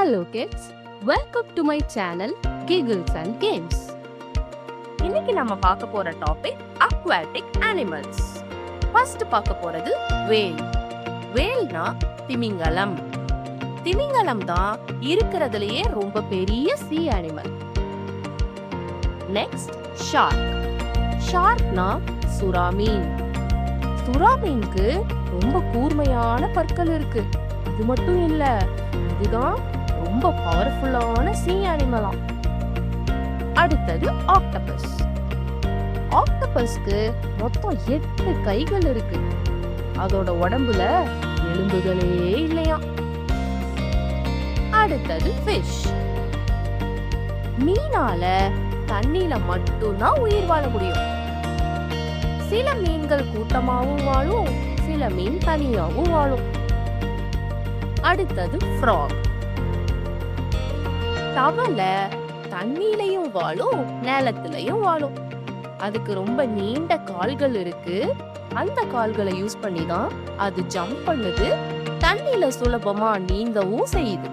Hello kids, welcome to my channel Giggles and Games. இன்னைக்கு நம்ம பார்க்க போற டாபிக் அக்வாட்டிக் அனிமல்ஸ். ஃபர்ஸ்ட் பார்க்க போறது வேல். வேல்னா திமிங்கலம். திமிங்கலம் தான் இருக்கிறதுலயே ரொம்ப பெரிய சீ அனிமல். Next shark. ஷார்க்னா சுறா மீன். சுறா மீனுக்கு ரொம்ப கூர்மையான பற்கள் இருக்கு. இது மட்டும் இல்ல, இதுதான் ரொம்ப பவர்ஃபுல்லான சீ அனிமலாம். அடுத்தது ஆக்டோபஸ். ஆக்டோபஸ்க்கு மொத்தம் 8 கைகள் இருக்கு. அதோட உடம்புல எலும்புகளே இல்லையா. அடுத்தது ஃபிஷ். மீனால தண்ணியில மட்டும்தான் உயிர் வாழ முடியும். சில மீன்கள் கூட்டமாவும் வாழும், சில மீன் தனியாவும் வாழும். அடுத்தது ஃப்ராக். தவளை தண்ணியிலையும் வாழும், நிலத்திலையும் வாழும். அதுக்கு ரொம்ப நீண்ட கால்கள் இருக்கு. அந்த கால்களை யூஸ் பண்ணி தான் அது ஜம்ப் பண்ணுது, தண்ணியில சுலபமா நீந்தவும் செய்யுது.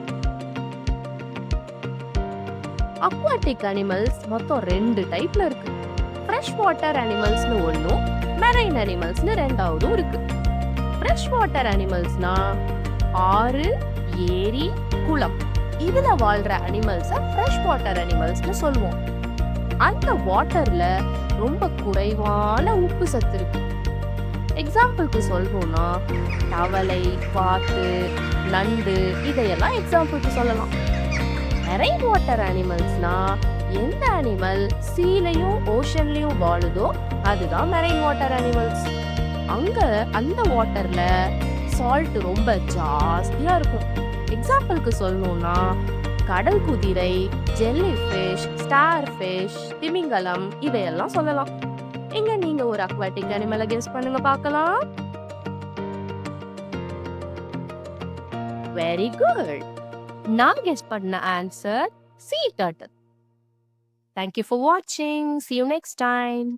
அக்வாட்டிக் அனிமல்ஸ் மொத்தம் 2 டைப்ல இருக்கு. ஃப்ரெஷ் வாட்டர் அனிமல்ஸ்னு ஒன்னும், மெரைன் அனிமல்ஸ்னு 2ஆவதும் இருக்கு. ஃப்ரெஷ் வாட்டர் அனிமல்ஸ்னா ஆறு, ஏரி, குளம் இதுல வாழ்ற அனிமல்ஸ ஃப்ரெஷ் வாட்டர் அனிமல்ஸ்னு சொல்லுவோம். அந்த வாட்டர்ல ரொம்ப குறைவான உப்பு சத்து இருக்கு. எக்ஸாம்பிளுக்கு சொல்லணும்னா தவளை, வாத்து, நண்டு இதையெல்லாம் எக்ஸாம்பிளுக்கு சொல்லலாம். மெரைன் வாட்டர் அனிமல்ஸ்னா எந்த அனிமல் சீலையும் ஓஷன்லயும் வாழுதோ அதுதான் மெரைன் வாட்டர் அனிமல்ஸ். அங்க அந்த வாட்டர்ல சால்ட் ரொம்ப ஜாஸ்தியா இருக்கும். எக்ஸாம்பிளுக்கு சொல்லணும்னா கடல் குதிரை, ஜெல்லி ஃபிஷ், ஸ்டார் ஃபிஷ், திமிங்கலம் இதையெல்லாம் சொல்லலாம். எங்க நீங்க ஒரு அக்வாட்டிக் அனிமலை கெஸ் பண்ணுங்க பார்க்கலாம். Very good. நான் கெஸ் பண்ண answer sea turtle. Thank you for watching. See you next time.